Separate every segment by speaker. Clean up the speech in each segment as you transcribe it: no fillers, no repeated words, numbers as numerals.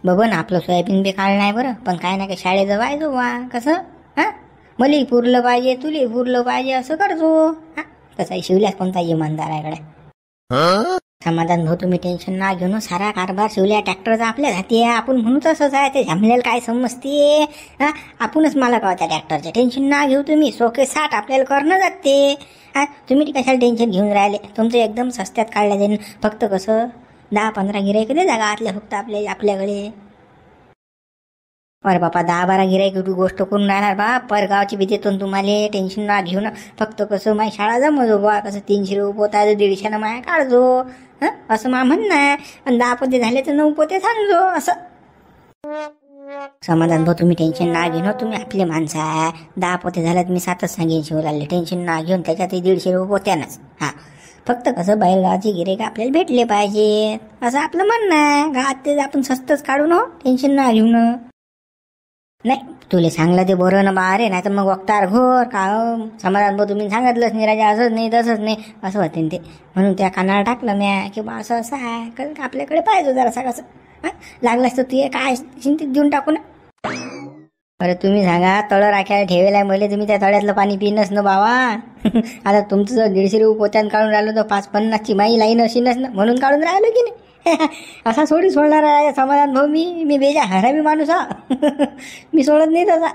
Speaker 1: बबन आपलं सोयाबीन बी काढलं नाही बरं, पण काय ना काय शाळेत जायचो बा. कसं हा मलाही पुरलं पाहिजे, तुलाही पुरलं पाहिजे, असं करतो. हा कसा शिवल्यास कोणता इमानदार आहे कडे. समाधान भाऊ तुम्ही टेन्शन ना घेऊन, सारा कारभार शिवल्या ट्रॅक्टरचा आपल्या हाती आहे. आपण म्हणू तसंच आहे, ते झामल्याला काय समजते. हा आपणच मला का त्या ट्रॅक्टरचे टेन्शन ना घेऊ तुम्ही. सोके साठ आपल्याला करणं जाते. हा तुम्ही कशाला टेन्शन घेऊन राहिले. तुमचं एकदम सस्त्यात काढल्या जाईल. फक्त कसं 10-15 गिराईक दे जागा आतल्या फक्त आपल्याकडे. अरे बापा 10-12 गिराईक गोष्ट करून राहणार बा. परगावची बी देतो तुम्हाला, टेन्शन ना घेऊन. फक्त कसं माझी शाळा जमवतो बा. कसं 300 रुपये पोता 150 माया काढजो. असं मा म्हणणं आहे. आणि 10 पोते झाले तर 9 पोते सांगजो असं. समाधान भाऊ तुम्ही टेन्शन ना घेऊन. तुम्ही आपले माणसं आहे. 10 पोते झाले तर मी 7च सांगेन शिवराले. टेन्शन ना घेऊन. त्याच्यातही 150 रुपये पोत्यानंच. हा फक्त कसं बैलगावची गिराईक आपल्याला भेटले पाहिजे असं आपलं म्हणणं आहे. गावात ते आपण स्वस्तच काढू न. टेन्शन ना घेऊन. नाही तुला सांगलं ते बरं ना बा रे. नाही तर मग वक्तार घोर का समाधान भाऊ तुम्ही सांगितलंच नाही राजा, असंच नाही तसंच नाही असं होते ते. म्हणून त्या कानाला टाकलं म्या की बा असं असं आहे. कारण आपल्याकडे पाहिजे जरासा कसं लागलंच तर तू काय चिंतित देऊन टाकू ना. अरे तुम्ही सांगा तळं राखायला ठेवेलाय मला, तुम्ही त्या तळ्यातलं पाणी पिणच ना बाबा. आता तुमचं जर 150 रुपये पोत्यान काढून राहिलो तर 5-50ची माई लाईन अशीनच ना, म्हणून काढून राहिलो की नाही. असा सोडी सोडणार आहे समाधान भाऊ. मी बेजा हरामी माणूस हा. मी सोडत नाही तसा.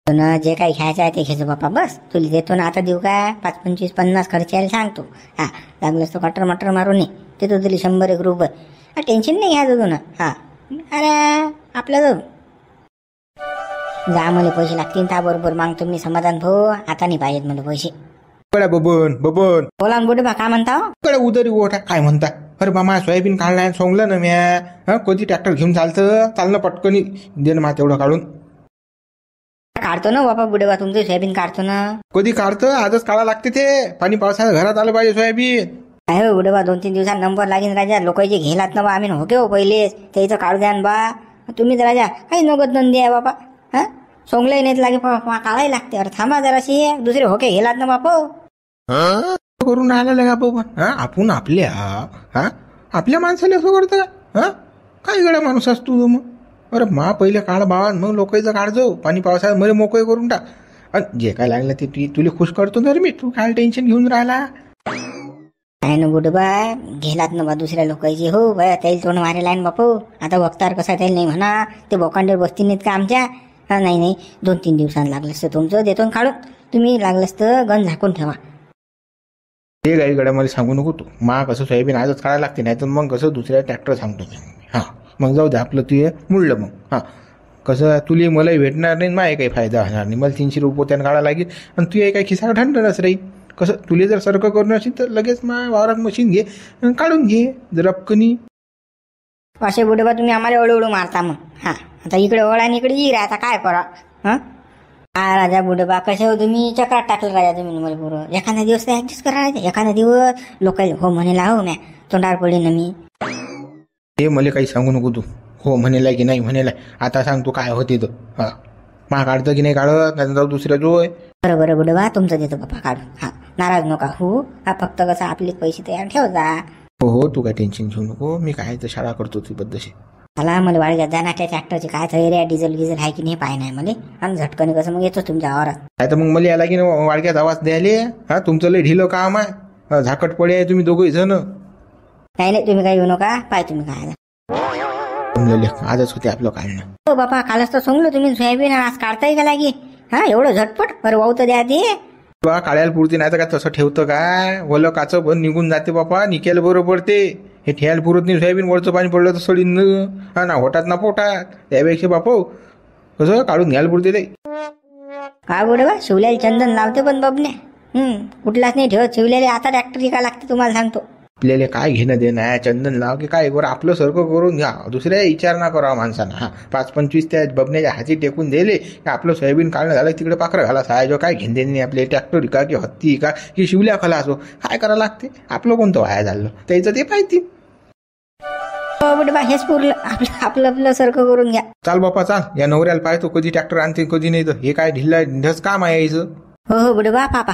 Speaker 1: ना जे काही घ्यायचं आहे ते घ्यायचं बापा. बस तुला देतो ना. आता देऊ काय 5-25-50 खर्च यायला सांगतो. हा लागलंच तो कटर मटर मारून ये देतो तुला 100-1 रुपये. टेन्शन नाही घ्यायचं तू ना. हा अरे आपलं जाऊ जा. मला पैसे लागतील त्याबरोबर मागतो मी समाधान भाऊ. आता नाही पाहिजेत मला पैसे.
Speaker 2: बबन
Speaker 1: बोला ना बुडे बा काय म्हणता.
Speaker 2: उदरी ओढा काय म्हणता. अरे बा मा सोयाबीन काढलाय सोंगलं ना म्या. कधी ट्रॅक्टर घेऊन चालणं पटकनी दे ना मा तेवढं काढून.
Speaker 1: काढतो ना बाबा बुडे बा तुमचं सोयाबीन काढतो ना.
Speaker 2: कधी काढतं आजच काढा लागते ते. पाणी पावसाळ्यात घरात आलं पाहिजे सोयाबीन.
Speaker 1: आहे हो बुडे बा 2-3 दिवसात नंबर लागेल राजा. लोकांचे घेलात ना बा आम्ही होके हो पहिलेच त्याचं काढू द्या बा. तुम्ही तर राजा काही नगद नंदी आहे बाबा. हा सोंगलंही नाहीत लागे काढायला लागते. अरे थांबा जराशी दुसरे होके घेलात ना बाप.
Speaker 2: करून राहिला का बाबा. आपण आपल्या माणसाला असं करतं का. काय गड्या माणूस असतो तू मग. अरे मा पहिले काढ बाबा मग लोकांचं काढजो. पाणी पावसाळ्यात मला मोकळे करून टाक. आणि जे काय लागलं ते तुला खुश करतो तर मी. तू काय टेन्शन घेऊन राहिला.
Speaker 1: काय ना बुडबा घेलात ना बा दुसऱ्या लोकांची. हो बाय त्याला तोंड मारेल आहे ना बापू. आता वक्तार कसा त्याला नाही म्हणा. ते बोकांडे बसती नाहीत का आमच्या. नाही 2-3 दिवसांनी लागलंच तर तुमचं देतो काढून. तुम्ही लागलंच तर गण झाकून ठेवा.
Speaker 2: ते काही गड्या मला सांगू नको तू. मा कसं सोयाबीन आजच काढायला लागते. नाही तर मग कसं दुसऱ्या ट्रॅक्टर सांगतो मी. मग जाऊ दे आपलं तू मुळलं मग. कसं तुला मलाही भेटणार नाही. माझे काही फायदा होणार नाही. मला 300 रुपये त्यानं काढायला लागेल. आणि तू काही खिसा ठंडच राहील. कसं तुला जर सारखं करून असेल तर लगेच वावरात मशीन घे काढून घे जर अपकनी.
Speaker 1: असे बुडबा तुम्ही आम्हाला ओळू मारता मग. आता इकडे ओळा आणि इकडे जी आता काय करा. राजा बुडबा कसे हो तुम्ही. चक्रात टाकलं राजा तुम्ही मला बरोबर. एखादा दिवस ऍडजस्ट करा. एखादा दिवस लोकांना हो म्हणेला हो म्या तोंडावर पडली ना मी.
Speaker 2: हे मला काही सांगू नको तू. हो म्हणेलाय की नाही म्हणेलाय. आता सांग तू काय होते तर. मा काढतं की नाही काढत नाही जाऊ दुसऱ्या जोय.
Speaker 1: बरोबर बुडबा तुमचं देतो बापा काढून. नाराज नका हो. फक्त कसं आपले पैसे तयार ठेव जा.
Speaker 2: हो तू काय टेन्शन घेऊ नको. मी काय तर शाळा करतो ती पद्धतशी.
Speaker 1: मला वाढग्यात जाणार त्या ट्रॅक्टरची काय तयारी आहे. डिझेल गिझेल आहे की नाही पाय नाही मला. आणि झटकन कसं मग येतो तुमच्या आवारात.
Speaker 2: काय तर मग मला याला की वाडक्यात आवाज द्यायला. तुमचं लय ढिलं काम आहे. झाकट पडे आहे तुम्ही दोघंही जण.
Speaker 1: नाही तुम्ही काही येऊ नका. पाय तुम्ही काय
Speaker 2: आजच होते आपलं काढणं.
Speaker 1: हो बापा कालच तर सांगलो तुम्ही सोयाबीन आज काढताय का लागे. एवढं झटपट. बरं वाहू तर द्या ते.
Speaker 2: बा काढायला पुरती नाही तर काय तसं ठेवतं काय. ओलं काचं बंद निघून जाते बापा. निकेला बरोबर ते हे ठेवायला पुरत नाही. सोयाबीन वरचं पाणी पडलं तर सडीन ना होटात ना पोटात. त्यापेक्षा बापो कसं काढून घ्यायला पुरते ते.
Speaker 1: काय बोल बा शिवल्याला चंदन लावते पण बबने कुठलाच नाही ठेवत. शिवल्याला आता ट्रॅक्टर का लागते तुम्हाला सांगतो.
Speaker 2: आपल्याला काय घेणं देणं आहे. चंदन लाव की काय बरं आपलं सारखं करून घ्या. दुसऱ्या विचार ना करा माणसानं. 5-25 त्या बबण्याच्या हाती टेकून दिले की आपलं सोयाबीन काढणं झालं तिकडे पाखरं घाला साहाय्य. काय घेणं देणे नाही आपले. ट्रॅक्टर का की हत्ती का की शिवल्या खला असो काय करावं लागते. आपलं कोणतं वाया झालं त्याचं ते पाहिजे.
Speaker 1: हेच पुरलं आपलं सारखं करून घ्या.
Speaker 2: चाल बापा चाल. या नवऱ्याला पाहतो कधी ट्रॅक्टर आणते कधी नाही. तर हे काय ढिल्ला ढस काम आहे यायचं.
Speaker 1: हो बुडबा पापा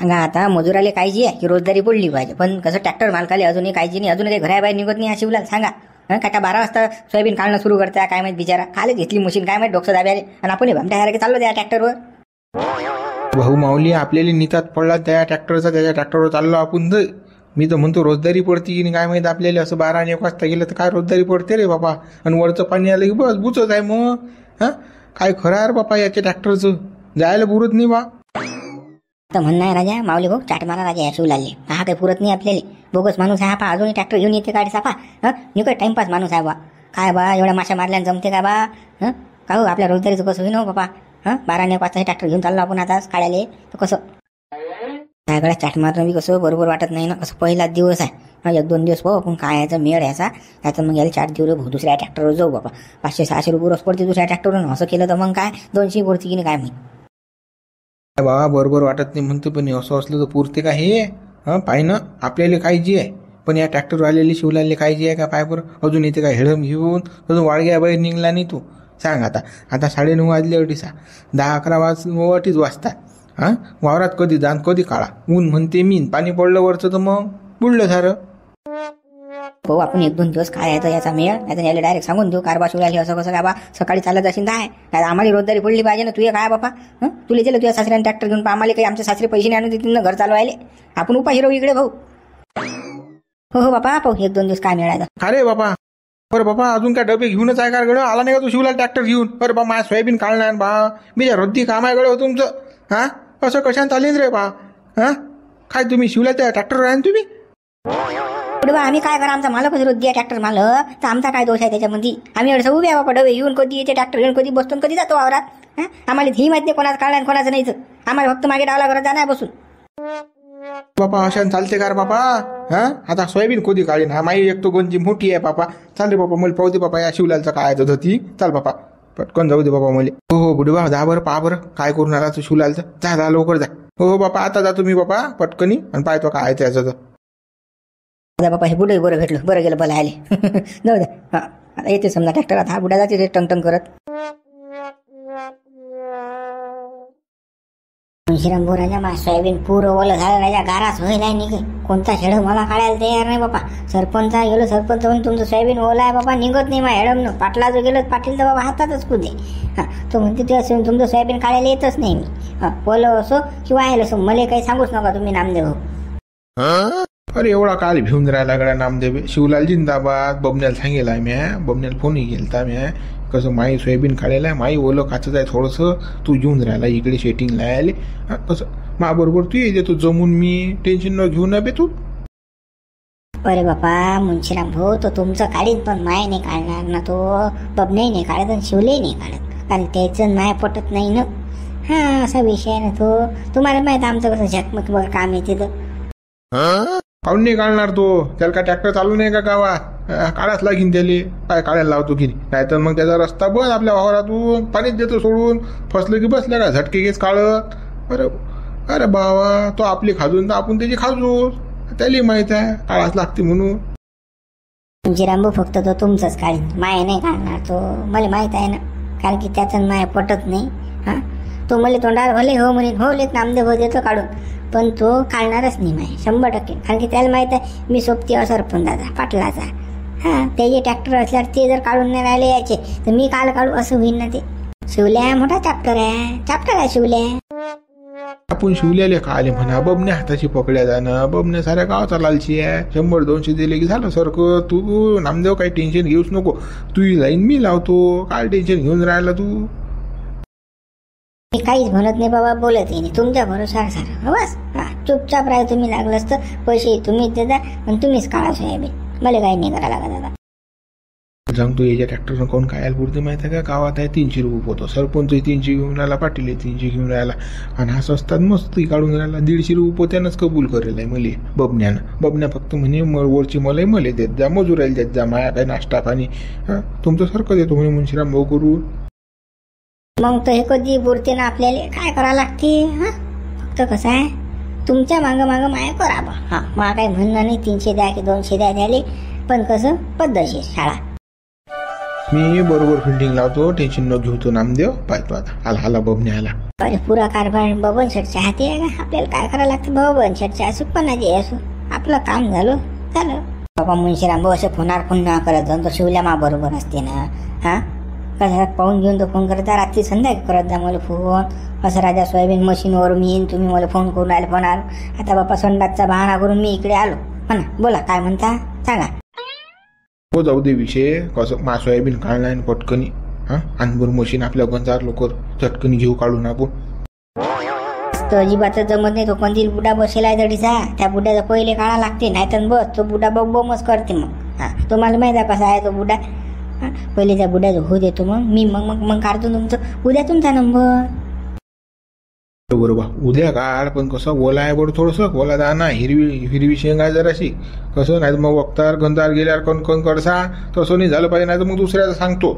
Speaker 1: सांगा आता मजुराले काळजी आहे की रोजदारी पडली पाहिजे, पण कसं ट्रॅक्टर मालकाले अजूनही काळजी नाही, अजून काही घराबाहेर निघत नाही शिवलाल. सांगा काय 12 वाजता सोयाबीन काढणं सुरू करता काय माहित, बिचारा कालच घेतली मशीन काय माहित डोकं दाब्याले, आणि आपण भामट्यासारखे चाललो त्या ट्रॅक्टरवर.
Speaker 2: भाऊ माऊली आपल्याला नितात पडला त्या ट्रॅक्टरचा, त्याच्या ट्रॅक्टरवर चाललो आपण. मी तर म्हणतो रोजदारी पडती की नाही काय माहित आपल्याला. असं 12 आणि 1 वाजता गेलं तर काय रोजदारी पडते रे बाबा. आणि वरचं पाणी आलं की बस बुचत आहे मग. काय खरं आहे रे बापा याच्या ट्रॅक्टरचं, जायला पुरत नाही बा.
Speaker 1: तर म्हणणं आहे राजा माऊली भाऊ चाट मारा राजा या शिवलालले. हा काही पुरत नाही आपल्याला, बोगस माणूस आहे हा. पा अजूनही ट्रॅक्टर घेऊन येते गाडी सापा. निकट टाइमपास माणूस आहे बा. काय बा एवढ्या माशा मारल्यानं जमते का बा. का हो आपल्या रोजदारीचं कसं होईन हो बापा. 12 आणि 1 वाजता ट्रॅक्टर घेऊन चाललो आपण आता काढायला, तर कसं सगळ्या चाट मारणं बी कसं बरोबर वाटत नाही ना. कसं पहिलाच दिवस आहे, 1-2 दिवस भाऊ आपण काय याचा मेळ याचा याचा मग याला 4 दिवस भाऊ दुसऱ्या ट्रॅक्टरवर जाऊ बाबा. 500-600 रुपये रोज पडते दुसऱ्या ट्रॅक्टरवरून. असं केलं तर मग काय 200 पडते की नाही काय माहिती.
Speaker 2: बाबा बरोबर वाटत नाही म्हणतो, पण असं असलं तर पुरते का हे. पाय ना आपल्याला काळजी आहे, पण या ट्रॅक्टर आलेली शिवलाले काळजी आहे का पाय बरं. अजून इथे काय हेडम घेऊन अजून वाळग्या बाहेर निघला नाही तू. सांग आता 9:30 वाजले अडीसा 10-11 वाजतात. वावरात कधी जाण कधी काळा ऊन म्हणते मीन, पाणी पडलं वरचं तर मग बुडलं सारं.
Speaker 1: भाऊ आपण 1-2 दिवस काय आहे याचा मेळ, नाही याला डायरेक्ट सांगून देऊ कारबा शिवलाली असं कसं काय बा. सकाळी चालत असेल काय आम्हाला रोजदारी पडली पाहिजे ना. तुझे काय बापा तुला दिलं तुझ्या सासऱ्याने ट्रॅक्टर घेऊन, आम्हाला काही आमचे सासरे पैसे नाही आणून देतील ना घर चालवायले. आपण उपाशी राहू इकडे भाऊ. हो बापा पाहू 1-2 दिवस काय मिळायचं.
Speaker 2: अरे बाबा बरं बाबा अजून काय डबे घेऊनच आहे का गड. आला नाही का तू शिवला ट्रॅक्टर घेऊन. बरं बा माझ्या सोयाबीन काढणार बा, बिजा रद्दी काम आहे गड तुमचं. असं कशाने चालेल रे बा. काय तुम्ही शिवला त्या ट्रॅक्टरवर आहे तुम्ही.
Speaker 1: पुढे बा आम्ही काय करा, आमचा मालकच रोज द्या ट्रॅक्टर मालक, तर आमचा काय दोष आहे त्याच्यामध्ये. आम्ही एवढं उभे बाबा डबे येऊन कधी येते ट्रॅक्टर घेऊन कधी बसतो कधी जातो वावरात. आम्हाला ही माहिती नाही कोणाचं काढणार कोणाचं नाहीच. आम्हाला फक्त मागे डावला करत जाणार बसून.
Speaker 2: बापा अशाने चालते का रे बापा. आता सोयाबीन कधी काढीन. माई एक तो गंजी मोठी आहे बापा. चाल रे बापा मला पाहू दे बापा या शिवलालचं काय होती. चाल बापा पटकन जाऊ दे बाबा मला. हो बुडवा जा बरं पहा बरं काय करून आला तू शिवलालचं. जा लवकर जा. हो बापा आता जा तुम्ही बापा पटकनी आणि पाहतो काय त्याचं तर.
Speaker 1: बापा हे बुडे बरं भेटलं, बरं गेलं बला आले. जाऊ द्या आता येते समजा ट्रॅक्टर. आता हा बुडा जाते टंग करत. श्रीराम भाऊ राजा मा सोयाबीन पुरं ओलं झालं राजा, गारास होईल आहे निघे. कोणता हेड मला काढायला तयार नाही बापा. सरपंच गेलो सरपंच म्हणून तुमचं सोयाबीन ओला आहे बाबा, निघत नाही मा हेडमनं. पाटला जो गेलो पाटील तर बाबा हातातच कुदे. तो म्हणते ते असं तुमचं सोयाबीन काढायला येतच नाही मी. ओलं असो किंवा आहे असो मला काही सांगूच नका तुम्ही नामदेव.
Speaker 2: अरे एवढा काल भिवून राहिला गड्या नामदेव. शिवलाल जिंदाबाद. बबन्याला सांगेला म्या, बबन्याला फोनही गेलता म्या. कसं माई सोयाबीन काढायला आहे, माई ओलं काचत आहे थोडंसं. तू घेऊन राहिला इकडे शेटिंगला आले. कसं मा बरोबर तू ये तू जमून. मी टेन्शन न घेऊन बे तू.
Speaker 1: अरे बापा मुंशीराम भाऊ तो तुमचं काढीत, पण माय नाही काढणार ना. तो बबनाही नाही काढत आणि शिवलेही नाही काढत, कारण त्याचं माय पटत नाही ना. असा विषय आहे ना तो. तुम्हाला माहित आमचं कसं झकमक बघ काम येते तर.
Speaker 2: काढून नाही काढणार तो. त्याला काय ट्रॅक्टर चालू नाही का गावात. काढाच लागीन त्याले. काय काढायला लावतो की नाही तर मग त्याचा रस्ता बंद आपल्या वावरातून. पाणीच देतो सोडून. फसलं की बसलं का झटके घेच काढत. अरे बाबा तो आपली खाजून तर आपण त्याची खाजू. त्याला माहित आहे काढाच लागते म्हणून.
Speaker 1: जिरांबू फक्त तो तुमचंच काढीन, माय नाही काढणार तो. मला माहित आहे ना, कारण की त्याचं माय पटत नाही. तो मला तोंडावर भले हो म्हणेन, हो लेख नामदेव हो देतो काढून, पण तो काढणारच नाही माय 100%. कारण की त्याला माहित आहे मी सोबती सरपंचाचा पाटलाचा. त्याचे ट्रॅक्टर असल्यावर ते जर काढून नाही राहिले यायचे तर मी काल काढू असं होईल ना. ते शिवल्या मोठा चॅप्टर आहे शिवल्या.
Speaker 2: आपण शिवलेले का आले म्हणा. बबने हाताची पकड्या जाणं. बबने साऱ्या गावाचा लालची आहे. 100-200 दिले की झालं सारखं. तू नामदेव काही टेन्शन घेऊच नको. तू लाईन मी लावतो. काय टेन्शन घेऊन राहिला तू.
Speaker 1: मी काहीच म्हणत नाही बाबा, बोलत नाही तुमच्या भरोशावर सारं. बस चुपचाप राहा तुम्ही. लागलंच तर पैसे तुम्हीच देता आणि तुम्हीच काढा सोयाबीन. मला काही नाही करायला लागत दादा.
Speaker 2: सांगतो याच्या ट्रॅक्टरनं कोण खायला पुरते माहिती आहे का. गावात आहे 300 रुपये पोतो. सरपंच 300 घेऊन राहिला, पाटील 300 घेऊन राहिला. आणि हा स्वस्तात मस्त काढून राहिला. 150 रुपये पोत्यानंच कबूल करेल आहे मले बबन्यानं. बबन्या फक्त म्हणे वरची मलाही मले देत जा, मजुरायला देत जा, माया काय नाश्ता पाणी तुमचं सारखं देतो म्हणे मुंशीराम भाऊ करून.
Speaker 1: मग तर हे कधी पुरते ना आपल्याला. काय करावं लागते. फक्त कसं आहे तुमच्या मागं माया करा बा. मला काही म्हणणं नाही 300 द्या की 200 द्या द्याले, पण कसं पद्धतशीर शाळा.
Speaker 2: मी बरोबर फिल्डिंग लावतो, टेन्शन न घेऊ. तो नामदेव पाहतो आता. आला बबने आला.
Speaker 1: अरे पुरा कारभार बबन शेटच्या हाती आहे का? आपल्याला काय करायला लागतं? बबन शेटच्या असू पणाची असू आपलं काम झालं. बाबा मुंशीराम भाऊ असे फोन ना करत जाऊन तो शिवल्या मा बरोबर असते ना. हा कसा पाहून घेऊन तो फोन करता, रात्री संध्याकाळी करत जा मला फोन. असं राजा सोयाबीन मशीनवर मी येईन, तुम्ही मला फोन करून आले. फोन आलो आता बापा संडासचा बहाणा करून मी इकडे आलो. म्हणा बोला काय म्हणता सांगा.
Speaker 2: हो जाऊ दे विषय. कसं मा सोयाबीन काढलाय पटकनी. हा अनभर मशीन आपल्या गंजार लोक चटकनी घेऊ काढून आपण.
Speaker 1: तो अजिबातच जमत नाही. तो कोणती बुडा बसेला जडीचा, त्या बुड्याचा पहिले काढा लागते, नाहीतर बस तो बुडा बमच करते. मग हा तुम्हाला माहिती आहे कसा आहे तो बुडा. पहिले त्या बुड्याचं हो देतो मग मी मग काढतो तुमचं उद्या तुमचा नंबर.
Speaker 2: बरोबर उद्या काढ, पण कसं ओला आहे बरं थोडंसं. ओला दाना हिरवी शेंगा जराशी कसं, नाही मग वक्तार गंजार गेल्यावर कण करसा तसं नाही झालं पाहिजे. नाही तर मग दुसऱ्याचं सांगतो.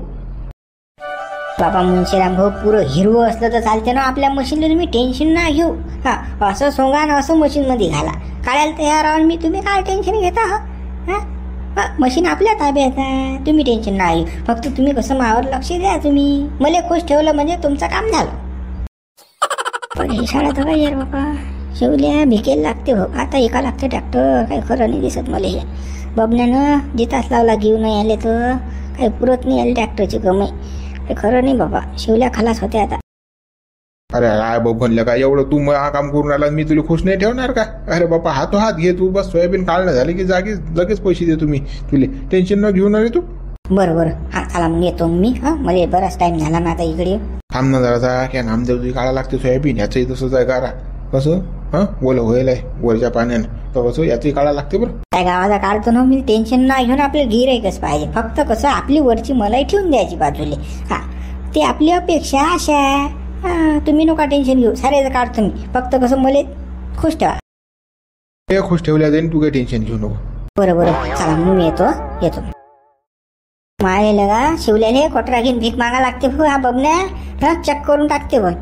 Speaker 1: बाबा मुंशीराम भाऊ पुरं हिरवं असलं तर चालते ना आपल्या मशीनला. तुम्ही टेन्शन ना घेऊ. हा असं सोंगा ना असं मशीन मध्ये घाला. काढायला तयार आहोत मी, तुम्ही काय टेन्शन घेता? हा मशीन आपल्या ताब्यात आहे, तुम्ही टेन्शन ना घेऊ. फक्त तुम्ही कसं मावर लक्ष द्या. तुम्ही मला खुश ठेवलं म्हणजे तुमचं काम झालं. पण ही शाळा तर काय यार बाबा शिवल्या भिकेला लागते भाऊ. आता एका लागते ट्रॅक्टर, काही खरं नाही दिसत मला. हे बबण्यानं जिताच लावला घेऊन नाही आले तर काही पुरत नाही आले ट्रॅक्टरची कमाई. काही खरं नाही बाबा. शिवल्या खलास होते आता.
Speaker 2: अरे काय बबनलं का एवढं तू हा काम करून राहिला, मी तुला खुश नाही ठेवणार का? अरे बापा हातो हात घे तू. बस सोयाबीन काढणं झाले की जागी लगेच पैसे दे तुम्ही. तुले टेन्शन न घेऊन आले तू.
Speaker 1: बरं हा चला मग येतो मी. हा मला बराच टाइम झाला ना आता इकडे.
Speaker 2: थांब ना जरा. क्या नामदेव तुझी काढा लागते सोयाबीन. याचंही तसंच आहे गारा. कसं ओलं होईल आहे वरच्या पाण्यानं, तर कसं याचंही काढा लागते बरं.
Speaker 1: त्या गावाचा काढतो ना मी. टेन्शन नाही घेऊन आपलं गिऱ्हाईकच पाहिजे. फक्त कसं आपली वरची मलाई ठेवून द्यायची बाजूले. हा ते आपली अपेक्षा आशा आहे. हा तुम्ही नका टेन्शन घेऊ. सारे काढतो मी. फक्त कसं मला खुश ठेवा.
Speaker 2: ते खुश ठेवल्या जाईन, तू काही टेन्शन घेऊ नको.
Speaker 1: बरं चला मग मी येतो. मायला का शिवल्याने कोटरा घेऊन भीक मागा लागते हो. हा बबण्या चेक करून टाकते पण.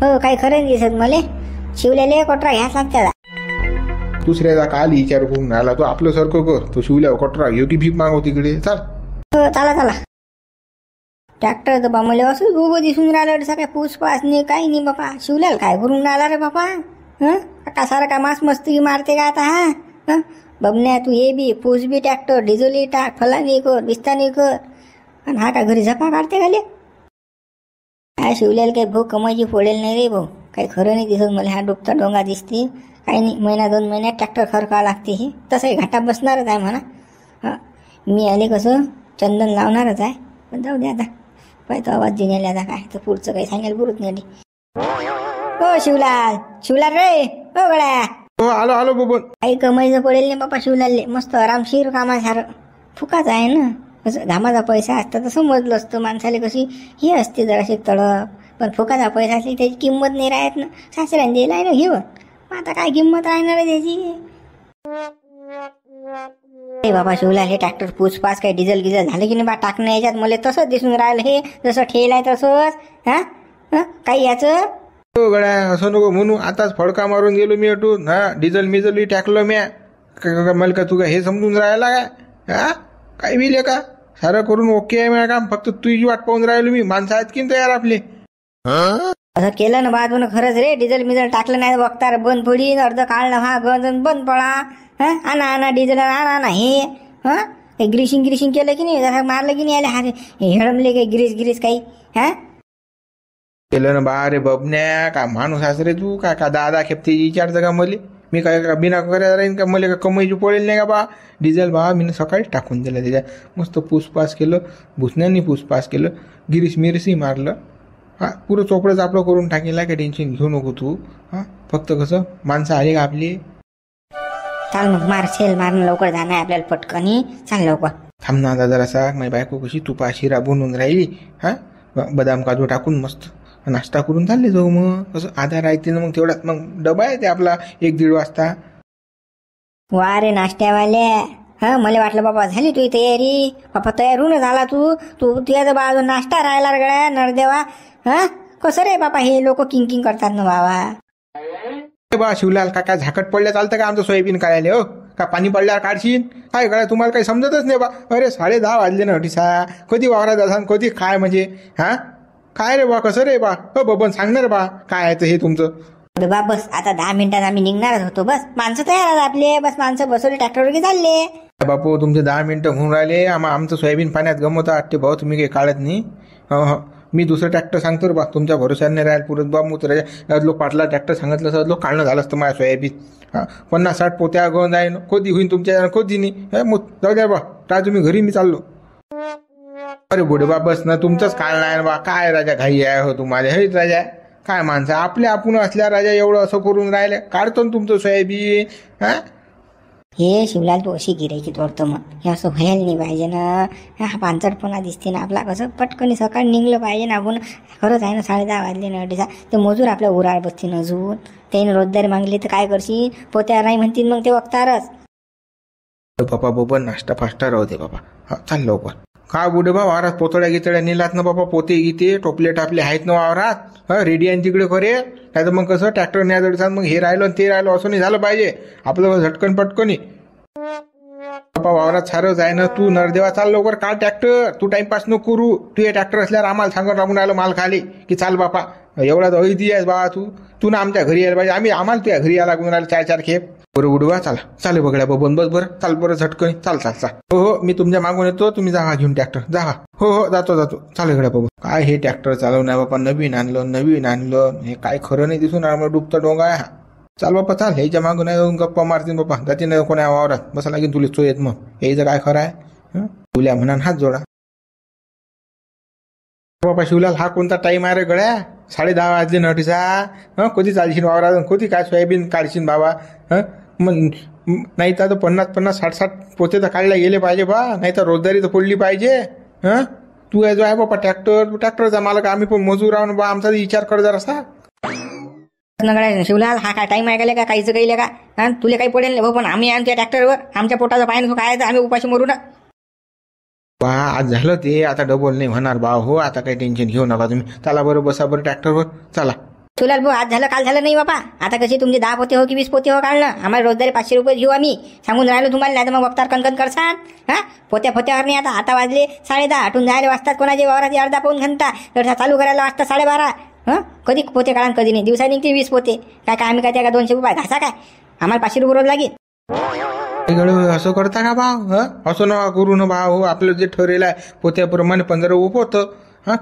Speaker 1: हो काही खरं नाही दिसत मला. शिवल्याने कोटरा घ्यास लागते.
Speaker 2: दुसऱ्याचा काल विचार करून राहिला तो. आपलं सारखं कर. तो शिवल्या कोटरा घेऊ की भीक मागव तिकडे. चाल
Speaker 1: हो चला. ट्रॅक्टर तर बा मला असंच उभं दिसून राहिलं. सगळ्या पूसपास नाही काही नाही बापा. शिवल्याला काय करून राहिला रे बापा. का सारा का मास मस्ती मारते का आता? हा बबन्या तू हे बी पूस बी ट्रॅक्टर डिझेल टाक, फलानी कर बिस्तानी कर. आणि हा का घरी झपा काढते घाले. काय शिवल्याला काही भाऊ कमाईची फोडेल नाही रे भाऊ. काही खरं नाही दिसत मला. हा डोकता डोंगा दिसते. काही नाही. महिना 2 महिन्यात ट्रॅक्टर खरकावं लागते. हे तसंही घाटा बसणारच आहे म्हणा. हा मी आले कसं चंदन लावणारच आहे. पण जाऊ दे आता. पाहिजे आवाज देऊन आले आता. काय तर पुढचं काही सांगायला पुरत नाही. हो शिवलाल रे. हो गड्या
Speaker 2: आलो बबन.
Speaker 1: काही कमाईचं पडेल नाही बापा शिवलालले. मस्त आरामशीर कामासारं. फुकाच आहे ना. कसं घामाचा पैसा असता तर समजलं असतं माणसाला. कशी ही असते जराशी तडक. पण फुकाचा पैसा असली त्याची किंमत नाही राहत ना. सासऱ्याने दिलाय ना घेऊन. आता काय किंमत राहणार आहे त्याची. बाबा शिवलाल हे ट्रॅक्टर पूसपास काही डिझेल गिझेल झालं की नाही बा टाकणं याच्यात. मला तसंच दिसून राहिलं. हे जसं ठेलाय तसंच. हा काही याचं
Speaker 2: गड्या असं नको म्हणू. आताच फडका मारून गेलो मी अटून. हा डिझेल मिझेल टाकलं म्या. मला का तुला हे समजून राहिला काय? हा काय बिले का सारं करून ओके आहे माझं काम. फक्त तुझी वाट पाहून राहिलो मी. माणसं आहेत की तयार आपले.
Speaker 1: असं केलं ना बाजून खरंच रे. डिझेल मिझेल टाकलं नाही बघता बंद पडी. अर्ध काढलं हा गंज बंद पडा. आणा डिझेल आणा हे ग्रीशिंग केलं की नाही. जरा मारलं की नाही आले हा हेळमले काही ग्रीस काही.
Speaker 2: केलं ना बा रे बबन्या. का माणूस रे तू. का दादा खेपते विचारतं का मले. मी काय का बिना करायला राहीन का? मला का कमाईची पडेल नाही का बा. डिझेल बा मी सकाळीच टाकून दिलं त्याच्यात. मस्त पूसपास केलं. भुसण्यानी पूसपास केलं. मिरसी मारलं. हा पुरं चोपडंच आपलं करून टाकेला. काय टेन्शन घेऊ नको तू. हा फक्त कसं माणसं आली का आपली.
Speaker 1: चाल मग मार सेल मारणं लवकर जाणार आपल्याला पटकनी. चाल लवकर.
Speaker 2: थांब ना दादा असा. माझी बायको कशी तुपा शिरा बनवून राहिली. हा बदाम काजू टाकून मस्त नाश्ता करून चालले जाऊ. मग कसं आधार राहते ना. मग तेवढ्यात मग डबा आहे ते आपला 1-1:30 वाजता.
Speaker 1: वा रे नाश्त्यावाल्या. मला वाटलं बाबा झाली तुझी तयारी. बाबा तयार होऊन झाला तू तुझ्या बाजू नाश्ता राहिला गड्या नरदेवा. कसं रे बाबा हे लोक किंग करतात ना बाबा.
Speaker 2: बा शिवलाल काका झाकट पडल्या चालतं का आमचं सोयाबीन काढायला? हो का पाणी पडल्यावर काढशील काय गड्या तुम्हाला काही समजतच नाही बा. अरे 10:30 वाजले ना अटीसा, कधी वावरात असाल कधी काय म्हणजे हा काय रे बा कसं रे बा. बबन सांगणार बा काय आहे ते हे तुमचं.
Speaker 1: बा बस आता 10 मिनिटात आम्ही निघणारच होतो. बस माणसं तयार आहेत आपले, बस माणसं बसवले ट्रॅक्टरवर की चालले.
Speaker 2: बापू तुमचे 10 मिनिटं होऊन राहिले. आमचं सोयाबीन पाण्यात गमत वाटते भाऊ, तुम्ही काही काढत नाही. मी दुसरं ट्रॅक्टर सांगतो रे बा, तुमच्या भरोशाने राहील पुरत बा. मुत्राच्या लोक पाटला ट्रॅक्टर सांगितलं असं लोक काढणं झालं असतं माझ्या सोयाबीन. 50-60 पोत्या गं जाईन कधी होईन तुमच्या कधी नाही. जाऊ द्या बा काय तुम्ही घरी मी चाललो. अरे बुडे बा बस ना तुमचंच काढणं आहे बा. काय राजा घाई आहे हो तुम्हाला. हेच राजा काय माणसं आपले आपण असल्या राजा एवढं असं करून राहिले. काढतो ना तुमचं सोयाबीन. हा
Speaker 1: हे शिवलाल तू अशी गिरायची तोडतो मग. हे असं व्हायला नाही पाहिजे ना. हा पांचटपणा दिसते ना आपला. कसं पटकन सकाळी निघलं पाहिजे ना आपण. खरंच आहे ना 10:30 वाजले ना अडीचा. ते मजूर आपल्या उराळ बसतील अजून. त्याने रोजदारी मागली तर काय करशील. पोत्या नाही म्हणतील मग ते वक्तारच.
Speaker 2: बाबा बाबा नाश्ता फास्टा राहू दे बाबा. हा चाल लवकर. का बुडे बा वावरात पोतळ्या गितळ्या नेलात ना बाबा. पोते गिते टोपले टापले आहेत ना वावरात. रेडी आहे तिकडे करे. नाही तर मग कसं ट्रॅक्टर न्यायचं मग हे राहिलं ते राहिलं असं नाही झालं पाहिजे आपलं. झटकन पटकनी बाबा वावरात सारंच आहे ना. तू नरदेवा चाल लवकर काढ ट्रॅक्टर. तू टाइमपास नको करू. तू हे ट्रॅक्टर असल्यावर आम्हाला सांगून राहून राहिलं माल खाली की चाल बापा. एवढा अहिती आहेस बाबा तू ना आमच्या घरी यायला पाहिजे. आम्हाला तुझ्या घरी यायला लागून राहिलं 4-4 खेप. बरं उडवा चला चाले बघड्या बबन बस बरं चाल बरं झटकन चाल चाल चाल. हो मी तुमच्या मागून येतो. तुम्ही जावा घेऊन ट्रॅक्टर जावा. हो जातो चाल गड्या बबन. काय हे ट्रॅक्टर चालवणार बापा. नवीन आणलं हे काय खरं नाही दिसून आम्हाला. डुबता डोंगा आहे हा. चाल बापा चाल. ह्याच्या मागून जाऊन गप्पा मारतील बापा. जाते नाही कोणा वावरात बसा लागेल तुला चो येत. मग याचं काय खरं आहे. तुला म्हणा हात जोडा बापा. शिवलाल हा कोणता टाइम आहे रे गड्या. 10:30 वाजले नटीचा. कधी चालशील वावरात कधी काय सोयाबीन काढशील बाबा. मग नाही तर 50-50 60-60 पोते तर काढल्या गेले पाहिजे बा. नाही तर रोजदारी तर पडली पाहिजे. तू जो आहे बाबा ट्रॅक्टरचा मालक. आम्ही पण मजूर आहोत बा. आमचा विचार कर जरा असा.
Speaker 1: शिवलाल हा काय टाइम आहे का काहीच काही का. तुला काही पडेल नाही भाऊ. पण आम्ही आणतो ट्रॅक्टरवर. आमच्या पोटाचा पाय काय आम्ही उपाशी मरू ना
Speaker 2: बा. आज झालं ते आता डबल नाही होणार बा. हो आता काही टेन्शन घेऊ नका तुम्ही. चला बरं बसा बरं ट्रॅक्टरवर चला.
Speaker 1: शिवलाल भाऊ आज झालं काल झालं नाही बाबा. आता कशी तुमचे 10 पोते हो की 20 पोते हो काढणं. आम्हाला रोजदारी 500 रुपये घेऊ आम्ही. सांगून राहिलो तुम्हाला. नाही तर मग वक्तार कणकण करसान. पोत्यावर नाही. आता वाजले 10:30. आठून जायला वाजतात कोणाचे वावरात अर्धा पाऊण घंटा. तर चालू करायला वाजता 12:30. कधी पोते काढा कधी नाही. दिवसा निघते 20 पोते. काय आम्ही काय त्या 200 रुपये घासा काय. आम्हाला 500 रुपये रोज लागेल.
Speaker 2: असं करता का भाव. असं नका करू ना भाव. आपलं जे ठरेल आहे पोत्याप्रमाणे 15 होतं.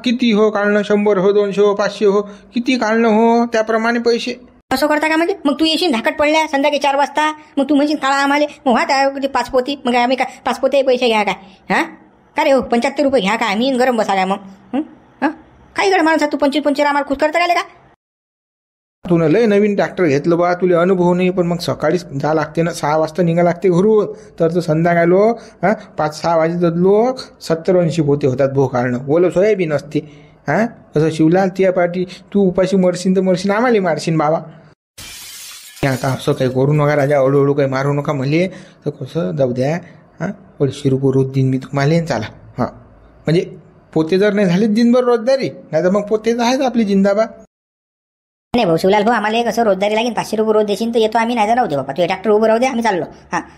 Speaker 2: किती हो काढणं. 100 हो 200 हो 500 हो किती काढणं हो त्याप्रमाणे पैसे.
Speaker 1: असं करता का म्हणजे. मग तू येशील धाकट पडल्या संध्याकाळी 4 वाजता. मग तू म्हणशील काळा आम्हाला. मग त्या 5 पोती. मग आम्ही काय 5 पोते पैसे घ्या काय. का रे हो 75 रुपये घ्या काय. मी गरम बसा काय मग. काही गड माणूस तू 25-25 आम्हाला खुश करता का.
Speaker 2: तुला लय नवीन ट्रॅक्टर घेतलं बा. तुला अनुभव नाही. पण मग सकाळीच जा लागते ना. 6 वाजता निघा लागते घरून. तर संध्याकाळलो 5-6 वाजे लोक 70-80 पोते होतात भो काढणं. ओलं सोयाबीन असते. असं शिवलाल त्या पाठी तू उपाशी मरशील तर मरशील. आम्हाला मारशील बाबा. आता असं काही करू नका राजा. हळूहळू काही मारू नका मले. तर कसं जाऊ द्या. 250 रुपये रोज दिन मी तुम्हाला चाला. म्हणजे पोते जर नाही झाले दिनभर रोजदारी. नाही तर मग पोते तर आहेच आपली जिंदाबाद.
Speaker 1: नाही भाऊ शिवलाल भाऊ आम्हाला कसं रोजदारी लागेल. 500 रुपये रोज देशील तर येतो आम्ही. नाही तर राहू दे बाबा. तू ट्रॅक्टर उभं राहू दे. आम्ही चाललो.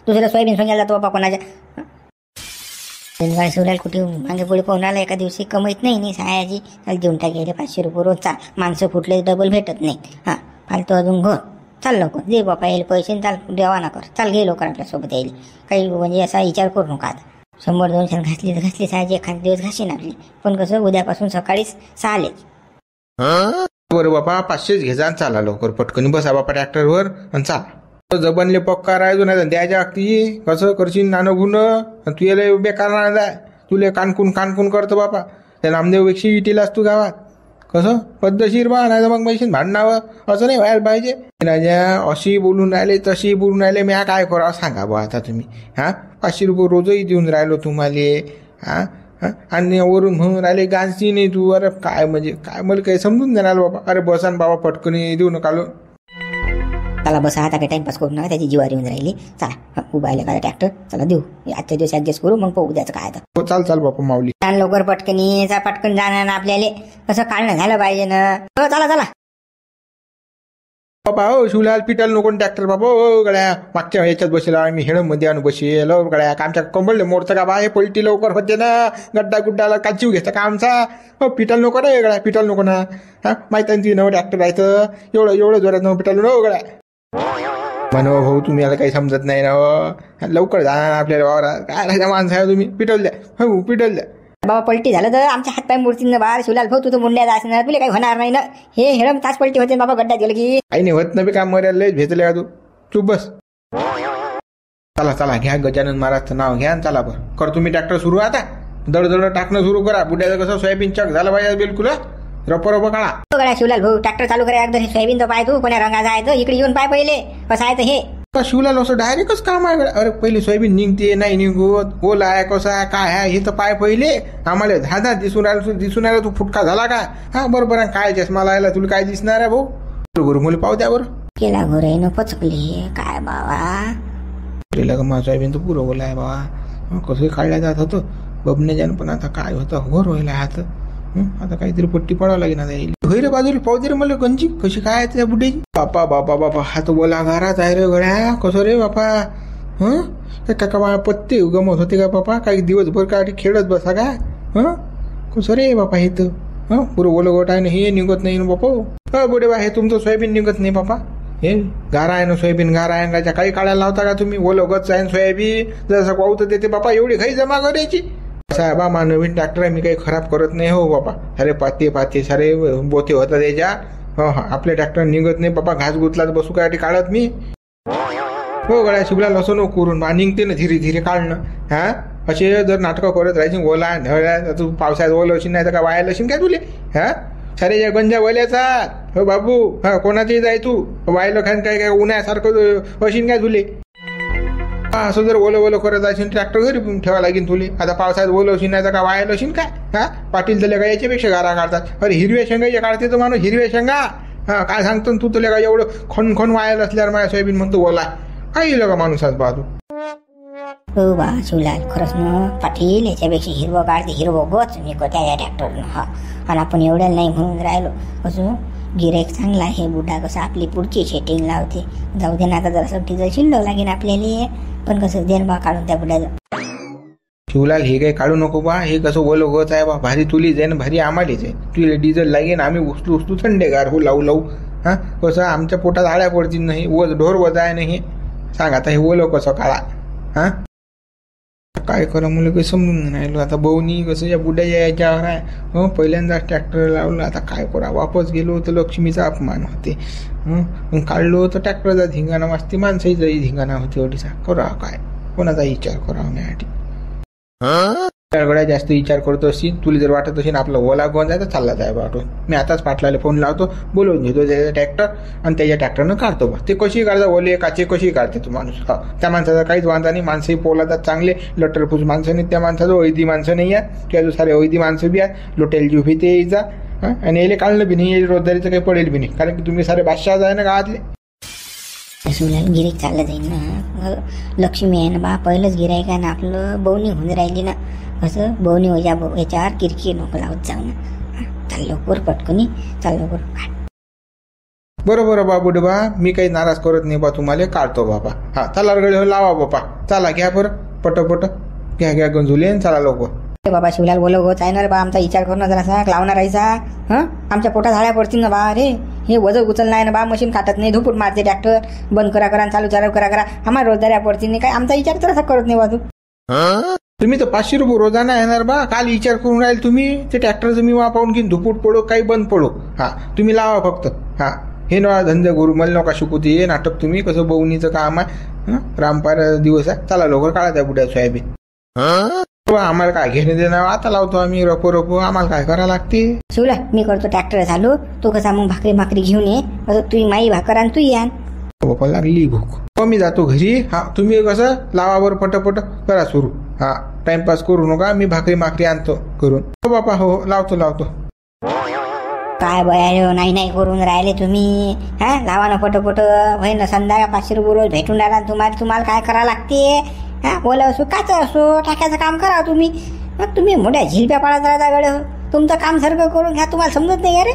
Speaker 1: दुसऱ्या सोयाबीन सोंग्याला जातो बाबा कोणाच्या. शिवलाल कुठे मागे पुढे पाहून आला. एका दिवशी कमाईत नाही सायाची. चाल देऊन टाकेले 500 रुपये रोज. चाल माणसं फुटले डबल भेटत नाही. फालतू अजून घोर. चाल लवकर दे बापा येईल पैसे. चाल देवाना कर. चाल घे लवकर आपल्यासोबत येईल. काही म्हणजे असा विचार करू नका. आता 100-200 घासली तर घासली सायाची. एखाद दिवस घासीन आपली. पण कसं उद्यापासून सकाळीच 6लेच.
Speaker 2: बरं बापा 500 घे जा. चाला लवकर पटकन बसा बापा ट्रॅक्टरवर आणि चाल. जबनले पक्का राहायचो नाही द्यायच्या अगदी. कसं करशील नाणं गुणं. तू याला बेकार ना जाय. तुले कानकून करतो बापा. त्या नामदेवपेक्षा इटीलाच तू गावात. कसं पद्धतशीर बा. नाही तर मग पैसे भांडणावं. असं नाही व्हायला पाहिजे राजा. अशी बोलून राहिले तशी बोलून राहिले. मी काय करावं सांगा बा आता तुम्ही. 500 रुपये रोजही देऊन राहिलो तुम्हाला. आणि वरून म्हणून राहिले गांसी नाही तू. अरे काय म्हणजे काय मला काही समजून देणार बाबा. अरे बसान बाबा पटकनी देऊ नका.
Speaker 1: चला बसा आता काही टाइमपास करू नका. त्याची जीवारी येऊन राहिली. चला उभा आहे का ट्रॅक्टर. चला देऊ आजच्या दिवस ऍडजस्ट करू. मग पाहू उद्याचं काय.
Speaker 2: हो चाल बापा माऊली.
Speaker 1: छान लवकर पटकनी पटकन जाणार ना आपल्याला. कसं काढणं झालं पाहिजे ना. चला
Speaker 2: बाबा हो शिवलाल पिटाल नको ट्रॅक्टर बाबा हो गड्या मागच्या याच्यात बसेला आम्ही हेळ मध्ये आणून बसेल गड्या आमच्या कंबळले मोडतं का बा हे पलटी लवकर होते ना गड्डा गुड्डाला का जीव घेता का आमचा हो पिटाल नको रे गड्या पिटाल नको ना हा माहिती आहे नवं ट्रॅक्टर आहे तर एवढं जोरात नवं पिटाल नको गड्या म्हणा भाऊ तुम्ही आता काही समजत नाही ना लवकर जाणार आपल्याला वावरात काय राहायचा माणसं आहे तुम्ही पिटवल द्या हो पिटवल द्या
Speaker 1: बाबा पलटी झालं तर आमच्या हातपाय मोडतील ना बाहेर शिवलाल भाऊ तू तर मुंड्या असणार तुला काही होणार नाही ना हे हेळम तास पलटी होते बाबा गड्ड्यात गेलं की
Speaker 2: काही नाही होत ना बी काम मर्यादा लयच भेटले का तू चुप बस चला चला घ्या गजानन महाराजचं नाव घ्या आणि चला बरं कर तुम्ही ट्रॅक्टर सुरू आता दडदड टाकणं सुरू करा बुड्याचं कसं सोयाबीन चक झालं पाहिजे बिलकुल रप काढा
Speaker 1: गड्या शिवलाल भाऊ ट्रॅक्टर चालू करा एकदा सोयाबीन तर पाय तू कोण्या रंगाचा आहे तर इकडे येऊन पाय पहिले कसं आहे तर हे
Speaker 2: का शिवलाल असं डायरेक्टच काम आहे अरे पहिले सोयाबीन निघते नाही निघत ओला आहे कसं आहे काय आहे हे तर पाय पहिले आम्हाला झादा दिसून आला तू फुटका झाला का हा बरोबर काय चष्मा लायला तुला काय दिसणार आहे भाऊ बरोबर मुली पाव द्या बरं
Speaker 1: केला घोरे न पचकली काय बाबा
Speaker 2: माझं सोयाबीन तर पुरं ओला आहे बाबा कसं काढल्या जात होतं बबने जाण पण आता काय होतं घोर व्हायला हात आता काहीतरी पट्टी पडावं लागेल ना जाईल होई रे बाजूला पाहू दे रे मला गंजी कशी काय त्या बुड्याची बापा बापा बापा हात बोला घरात आहे रे गड्या कसं रे बापा का बा पत्ते गमत होते का बापा काही दिवसभर काय खेळत बसा का कसं रे बापा हे तर पुरं ओलं गोट आहे ना हे निघत नाही ना बापा बुडे बा हे तुमचं सोयाबीन निघत नाही बापा हे गारा आहे ना सोयाबीन गारा आहे का काही काढायला लावता का तुम्ही ओलं गच आहे सोयाबीन जसं पाहू देते बापा एवढी काही जमा करायची साहेबा मा नवीन ट्रॅक्टर आहे मी काही खराब करत नाही हो बापा अरे पाते सारे बोते होतात त्याच्या आपले ट्रॅक्टर निघत नाही बापा घास गुतलाच बसू काय काढत मी हो गड्या शिवलाल असं नको करून निघते ना धीरे धीरे काढणं हा असे जर नाटकं करत राहायची ओला ढळ्या तू पावसाळ्यात ओलं असेल नाही तर का वायाला असेल काय तुले हा सारे या गंजा वल्याचा हो बाबू कोणाची जाय तू वायलं खान काय उन्हासारखं असेल काय तुले असं जर ओलं करत असेल ट्रॅक्टर घरी ठेवा लागेल तुले आता पावसाळ्यात ओलं असेल नाही तर का वायाला असेल काय हा पाटील तले का याच्यापेक्षा गारा काढतात अरे हिरव्या शेंगा काढते तर माणूस हिरव्या शेंगा काय सांगतो तू तुला का एवढं खण वायाला असल्यावर माझ्या सोयाबीन म्हणतो ओला काही का माणूस आज पाहतो
Speaker 1: हो बा शिवलाल खरंच ना पाटील याच्यापेक्षा हिरवं काढते हिरवं गोच मी त्या या ट्रॅक्टरनं आणि आपण एवढ्याला नाही म्हणून राहिलो कसं गिरेक चांगला आहे बुड्ढा कसं आपली पुढची सेटिंग लावते जाऊ दे ना आता जरासं डिझेल शिल्लक लागेल आपल्याला पण कसं देण बा काढून त्या बुड्याचं
Speaker 2: शिवलाल हे काही काढू नको बा हे कसं ओलं होत आहे बा भारी तुलीच आहे ना भारी आम्हालीच आहे तुला डिझेल लागेल आम्ही उचलू थंडेगार हो लावू कसं आमच्या पोटात आळ्या पडतील नाही ढोर वजा आहे नाही सांग आता हे ओलं कसं काढा काय करा मला काही समजून नाही आता बवनी कसं या बुड्याच्या याच्यावर आहे पहिल्यांदा ट्रॅक्टर लावलं आता काय करा वापस गेलो तर लक्ष्मीचा अपमान होते काढलो तर ट्रॅक्टरचा धिंगाणा वाजते माणसाचा धिंगाणा होते ओढीचा करा काय कोणाचा विचार करा माझ्यासाठी गड्या जास्त विचार करतो असतील तुला जर वाटत असेल आपला ओला गोंद जायचं चालला जाय वाटून मी आताच पाटलाला फोन लावतो बोलवून घेतो त्याचा ट्रॅक्टर आणि त्याच्या ट्रॅक्टरनं काढतो बा ते कशी काढता ओले काचे कशी काढते तो माणूस त्या माणसाचा काहीच वांधा नाही माणसंही पोलातात चांगले लटरफूस माणसं नाही त्या माणसाचं वैदी माणसं नाही आहे किंवा जो सारे वैदी माणसं बी आहे लोटेल जीव बी ते जा आणि याला काढलं बी नाही रोजदारीचं काही पडेल बी नाही कारण की तुम्ही सारे बादशाह आहे ना गावातले
Speaker 1: शिवलाल गिराईक चाललं जाईल ना लक्ष्मी आहे ना बा पहिलंच गिराईक आहे ना आपलं बवणी होऊन राहिली ना कसं बवणी याच्यावर किरकिर नको लावत जाऊ ना चाल लवकर पटकनी चाल लवकर
Speaker 2: बरोबर बाबू डबा मी काही नाराज करत नाही बा तुम्हाला काढतो बाबा चला गडे लावा बापा चला घ्या बरं पट घ्या गंजुले चला लवकर
Speaker 1: बाबा शिवलाल बोलव होत आहे ना रे बा आमचा विचार करू ना जरासा लावणार राहायचा आमच्या पोटात झाड्या पडतील ना बा रे हे वजन उचल नाही ना बा मशीन काटत नाही धुपूट मारते ट्रॅक्टर बंद करा चालू करा आम्हाला रोजदाऱ्या पडतील नाही काय आमचा विचार जरासा करत नाही बा तू
Speaker 2: तुम्ही तर 500 रुपये रोजाना येणार बा काल विचार करून राहील तुम्ही ते ट्रॅक्टरचं मी वापरून की धुपूट पडो काही बंद पडो तुम्ही लावा फक्त हे ना धंदे गुरु मला नका शिकू ते नाटक तुम्ही कसं बवणीचं काम आहे रामपार दिवस आहे चला लवकर काढा त्या बुड्या सोयाबीन आम्हाला काय घेणे देणार आता लावतो आम्ही रपो आम्हाला काय करावं लागते
Speaker 1: शिवला मी करतो ट्रॅक्टर चालू तू कसा मग भाकरी घेऊन ये तुम्ही माई भाकर आणि तू या
Speaker 2: बापा लागली भूक मी जातो घरी तुम्ही कसं लावावर पटपट करा सुरू टाइमपास करू नका मी भाकरी आणतो करून हो बापा हो लावतो
Speaker 1: काय बया नाही करून राहिले तुम्ही लावा ना पटपट होय ना संध्याकाळ 500 रुपये रोज भेटून राहिला तुम्हाला काय करावं लागते ओलं असो काचं असो टाक्याचं काम करा तुम्ही मोठ्या झिलप्या पाळत राहता गड्या तुमचं काम सारखं करून घ्या तुम्हाला समजत नाही अरे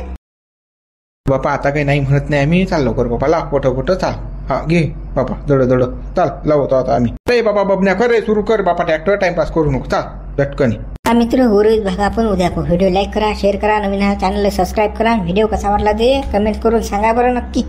Speaker 2: बापा आता काही नाही म्हणत नाही आम्ही. चाल लवकर बापा, लाव पटपट चाल. हा घे बापा जड जड चाल, लावतो आता आम्ही. रे बाबा बबन्या कर रे, सुरू कर बापा ट्रॅक्टर, टाइमपास करू नको, चाल झटकनी.
Speaker 1: मित्र उर्वरित भाग आपण उद्या पाहू. व्हिडिओ लाईक करा, शेअर करा, नवीन चॅनलला सबस्क्राईब करा. व्हिडिओ कसा वाटला ते कमेंट करून सांगा बरं नक्की.